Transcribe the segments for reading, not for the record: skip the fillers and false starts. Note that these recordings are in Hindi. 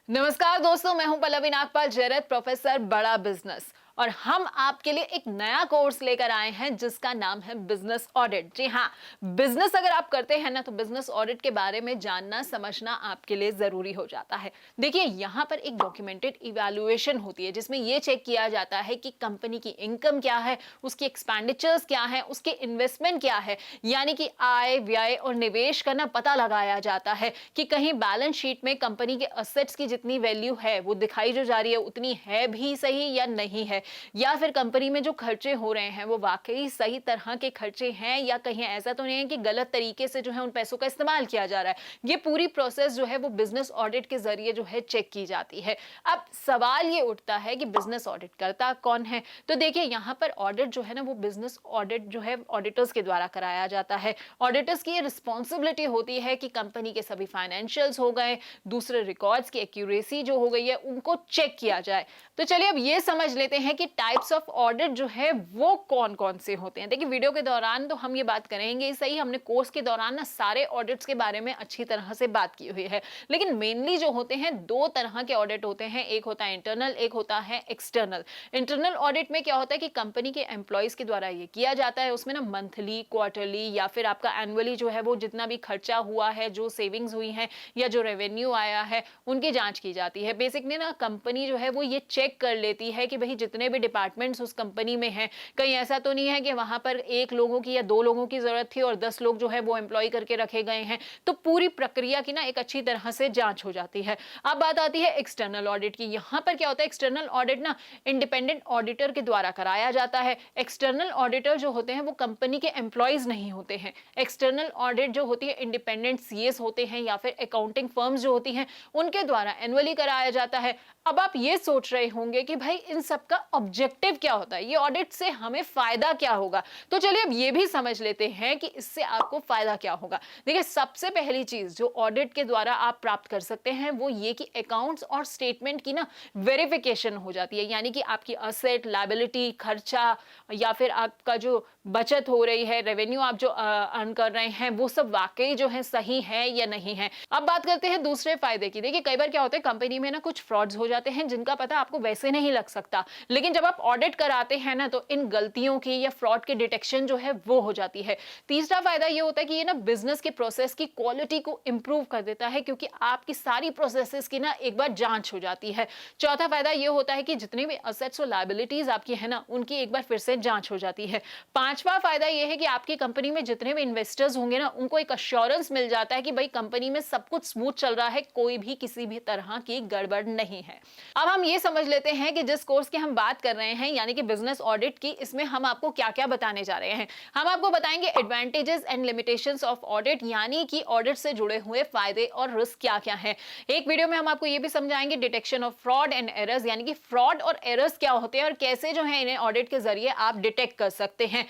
नमस्कार दोस्तों, मैं हूं पल्लवी नागपाल जैरत, प्रोफेसर बड़ा बिजनेस। और हम आपके लिए एक नया कोर्स लेकर आए हैं जिसका नाम है बिजनेस ऑडिट। जी हाँ, बिजनेस अगर आप करते हैं ना तो बिजनेस ऑडिट के बारे में जानना समझना आपके लिए जरूरी हो जाता है। देखिए, यहाँ पर एक डॉक्यूमेंटेड इवैल्यूएशन होती है जिसमें यह चेक किया जाता है कि कंपनी की इनकम क्या है, उसकी एक्सपेंडिचर्स क्या है, उसके इन्वेस्टमेंट क्या है, यानी कि आय व्यय और निवेश का ना पता लगाया जाता है कि कहीं बैलेंस शीट में कंपनी के असेट्स की जितनी वैल्यू है वो दिखाई जो जा रही है उतनी है भी सही या नहीं है, या फिर कंपनी में जो खर्चे हो रहे हैं वो वाकई सही तरह के खर्चे हैं या कहीं ऐसा तो नहीं है कि गलत तरीके से जो है उन पैसों का इस्तेमाल किया जा रहा है। ये पूरी प्रोसेस जो है वो बिजनेस ऑडिट के जरिए जो है चेक की जाती है। अब सवाल ये उठता है कि बिजनेस ऑडिट करता कौन है। तो देखिए, यहाँ पर ऑडिट जो है ना वो बिजनेस ऑडिट जो है ऑडिटर्स के द्वारा कराया जाता है। ऑडिटर्स की ये रिस्पॉन्सिबिलिटी होती है कि कंपनी के सभी फाइनेंशियल्स हो गए, दूसरे रिकॉर्ड्स की एक्यूरेसी जो हो गई है उनको चेक किया जाए। तो चलिए अब ये समझ लेते हैं कि टाइप्स ऑफ ऑडिट जो है वो कौन कौन से होते हैं। देखिए, वीडियो के दौरान तो हम ये बात करेंगे सही, हमने कोर्स के दौरान ना सारे ऑडिट्स के बारे में अच्छी तरह से बात की हुई है, लेकिन मेनली जो होते हैं दो तरह के ऑडिट होते हैं। एक होता है इंटरनल, एक होता है एक्सटर्नल। इंटरनल ऑडिट में क्या होता है कि कंपनी के एम्प्लॉयज के द्वारा ये किया जाता है। उसमें ना मंथली, क्वार्टरली या फिर आपका एनुअली जो है वो जितना भी खर्चा हुआ है, जो सेविंग्स हुई है या जो रेवेन्यू आया है उनकी जांच की जाती है। बेसिकली ना कंपनी जो है वो ये चेक कर लेती है कि भाई जितने भी डिपार्टमेंट्स उस कंपनी में हैं, कहीं ऐसा तो नहीं है कि वहां पर एक लोगों की या दो लोगों की जरूरत थी और 10 लोग जो है वो एम्प्लॉय करके रखे गए हैं। तो पूरी प्रक्रिया की ना एक अच्छी तरह से जांच हो जाती है। अब बात आती है एक्सटर्नल ऑडिट की। यहां पर क्या होता है, एक्सटर्नल ऑडिट ना इंडिपेंडेंट ऑडिटर के द्वारा कराया जाता है। एक्सटर्नल ऑडिटर जो होते हैं वो कंपनी के एम्प्लॉयज नहीं होते हैं। एक्सटर्नल ऑडिट जो होती है इंडिपेंडेंट सीएस होते हैं या फिर अकाउंटिंग फर्म्स जो होती हैं उनके द्वारा एनुअली कराया जाता है। अब आप ये सोच रहे होंगे कि भाई इन सब का ऑब्जेक्टिव क्या होता है, ये ऑडिट से हमें फायदा क्या होगा। तो चलिए अब ये भी समझ लेते हैं कि इससे आपको फायदा क्या होगा। देखिए, सबसे पहली चीज जो ऑडिट के द्वारा आप प्राप्त कर सकते हैं वो ये कि अकाउंट्स और स्टेटमेंट की ना वेरिफिकेशन हो जाती है, यानी कि आपकी असेट, लायबिलिटी, खर्चा या फिर आपका जो बचत हो रही है, रेवेन्यू आप जो अर्न कर रहे हैं वो सब वाकई जो है सही है या नहीं है। अब बात करते हैं दूसरे फायदे की। देखिए, कई बार क्या होता है कंपनी में ना कुछ फ्रॉड्स हो जाते हैं जिनका पता आपको वैसे नहीं लग सकता, लेकिन जब आप ऑडिट कराते हैं ना तो इन गलतियों की या फ्रॉड की डिटेक्शन जो है वो हो जाती है। तीसरा फायदा ये होता है कि ये ना बिजनेस के प्रोसेस की क्वालिटी को इंप्रूव कर देता है क्योंकि आपकी सारी प्रोसेसेस की ना एक बार जांच हो जाती है। चौथा फायदा ये होता है कि जितने भी असेट्स और लायबिलिटीज आपकी है ना उनकी एक बार फिर से जांच हो जाती है। पांचवा फायदा ये है कि आपकी कंपनी में जितने भी इन्वेस्टर्स होंगे ना उनको एक अश्योरेंस मिल जाता है कि भाई कंपनी में सब कुछ स्मूथ चल रहा है, कोई भी किसी भी तरह की गड़बड़ नहीं है। अब हम ये समझ लेते हैं कि जिस कोर्स की हम बात कर रहे हैं यानी कि बिजनेस ऑडिट की, इसमें हम आपको क्या क्या बताने जा रहे हैं। हम आपको बताएंगे advantages and limitations of audit, यानी कि ऑडिट से जुड़े हुए फायदे और रिस्क क्या क्या हैं। एक वीडियो में हम आपको ये भी समझाएंगे detection of fraud and errors, यानी कि फ्रॉड और एरर्स क्या होते हैं और कैसे जो है इन्हें ऑडिट के जरिए आप डिटेक्ट कर सकते हैं।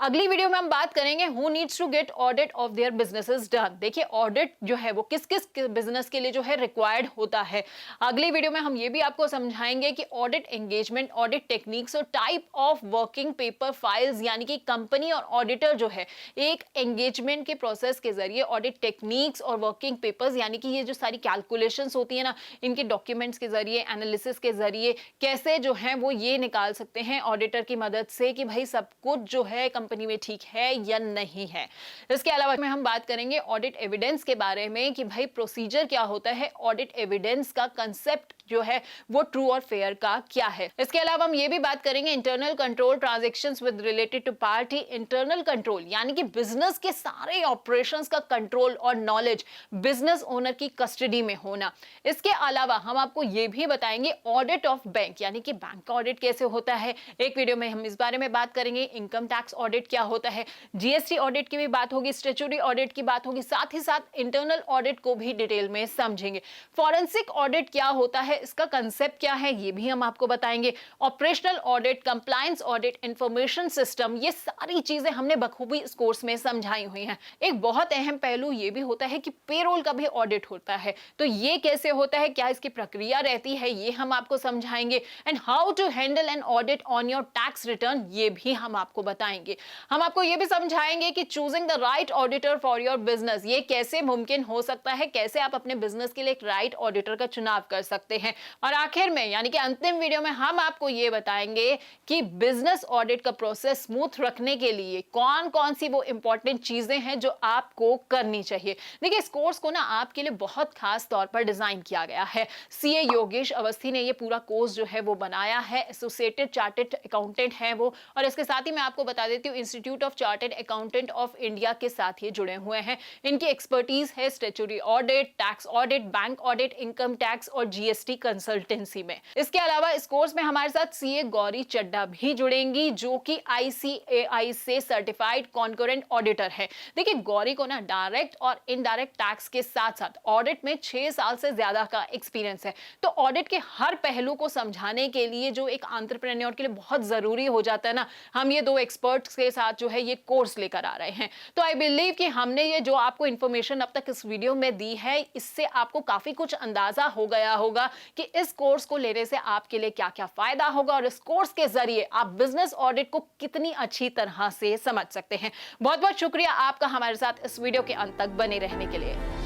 अगली वीडियो में हम बात करेंगे who needs to get audit of their businesses done. देखिए, ऑडिट जो है वो किस किस बिजनेस के लिए जो है रिक्वायर्ड होता है। अगली वीडियो में हम ये भी आपको समझाएंगे कि ऑडिट एंगेजमेंट, ऑडिट टेक्निक्स और type of working paper files, यानी कि कंपनी और ऑडिटर जो है एक एंगेजमेंट के प्रोसेस के जरिए ऑडिट टेक्निक्स और वर्किंग पेपर्स, यानी कि ये जो सारी कैलकुलेशंस होती है ना इनके डॉक्यूमेंट्स के जरिए, एनालिसिस के जरिए कैसे जो है वो ये निकाल सकते हैं ऑडिटर की मदद से कि भाई सब कुछ जो है कंपनी में ठीक है या नहीं है। इसके अलावा में हम बात करेंगे ऑडिट एविडेंस के बारे में कि भाई प्रोसीजर क्या होता है, ऑडिट एविडेंस का कंसेप्ट जो है वो ट्रू और फेयर का क्या है। इसके अलावा हम ये भी बात करेंगे internal control transactions with related to party. Internal control यानी कि बिजनेस के सारे ऑपरेशंस का कंट्रोल और नॉलेज बिजनेस ओनर की कस्टडी में होना। इसके अलावा हम आपको ये भी बताएंगे ऑडिट ऑफ बैंक, यानी कि बैंक का ऑडिट कैसे होता है। एक वीडियो में हम इस बारे में बात करेंगे। इनकम टैक्स ऑडिट क्या होता है, जीएसटी ऑडिट की भी बात होगी, स्टैट्यूटरी ऑडिट की बात होगी, साथ ही साथ इंटरनल ऑडिट को भी डिटेल में समझेंगे। फॉरेंसिक ऑडिट क्या होता है इसका कंसेप्ट क्या है ये भी हम आपको बताएंगे। Operational audit, compliance audit, information system, ये सारी चीजें हमने बखूबी इस कोर्स में समझाई हुई हैं। एक बहुत अहम पहलू ये भी होता है कि पेरोल का भी ऑडिट होता है, तो ये कैसे होता है, क्या इसकी प्रक्रिया रहती है, ये हम आपको समझाएंगे। And how to handle an audit on your tax return, ये भी हम आपको बताएंगे। हम आपको ये भी समझाएंगे कि choosing the right auditor for your business, ये कैसे मुमकिन हो सकता है, कैसे आप अपने बिजनेस के लिए एक राइट ऑडिटर का चुनाव कर सकते हैं। और आखिर में यानी कि अंतिम वीडियो में हम आपको ये बताएंगे कि बिजनेस ऑडिट का प्रोसेस स्मूथ रखने के लिए कौन कौन सी वो इंपॉर्टेंट चीजें हैं जो आपको करनी चाहिए। देखिए, इस कोर्स को ना आपके लिए बहुत खास तौर पर डिजाइन किया गया है। सीए योगेश अवस्थी ने ये पूरा कोर्स जो है वो बनाया है। एसोसिएटेड चार्टर्ड अकाउंटेंट है वो, और इसके साथ ही मैं आपको बता देती हूँ institute of chartered accountant of India के साथ ये जुड़े हुए हैं। इनकी एक्सपर्टीज है statutory audit, tax audit, bank audit, income tax और जीएसटी कंसल्टेंसी में। इसके अलावा इस कोर्स में हमारे साथ सीए गौरी चड्डा भी जुड़ेंगी, जो कि आईसीएआई से सर्टिफाइड कॉन्करेंट ऑडिटर है। देखिए, गौरी को ना डायरेक्ट और इनडायरेक्ट टैक्स के साथ साथ ऑडिट में 6 साल से ज्यादा का एक्सपीरियंस है। तो ऑडिट के हर पहलू को समझाने के लिए जो एक एंटरप्रेन्योर के लिए बहुत जरूरी हो जाता है ना, हम ये दो एक्सपर्ट्स के साथ जो है ये कोर्स लेकर आ रहे हैं। तो आई बिलीव कि हमने ये जो आपको इंफॉर्मेशन अब तक इस वीडियो में दी है, इससे आपको काफी कुछ अंदाजा हो गया होगा कि इस कोर्स को लेने से आपके लिए क्या क्या फायदा होगा और इस कोर्स के जरिए आप बिजनेस ऑडिट को कितनी अच्छी तरह से समझ सकते हैं। बहुत बहुत शुक्रिया आपका हमारे साथ इस वीडियो के अंत तक बने रहने के लिए।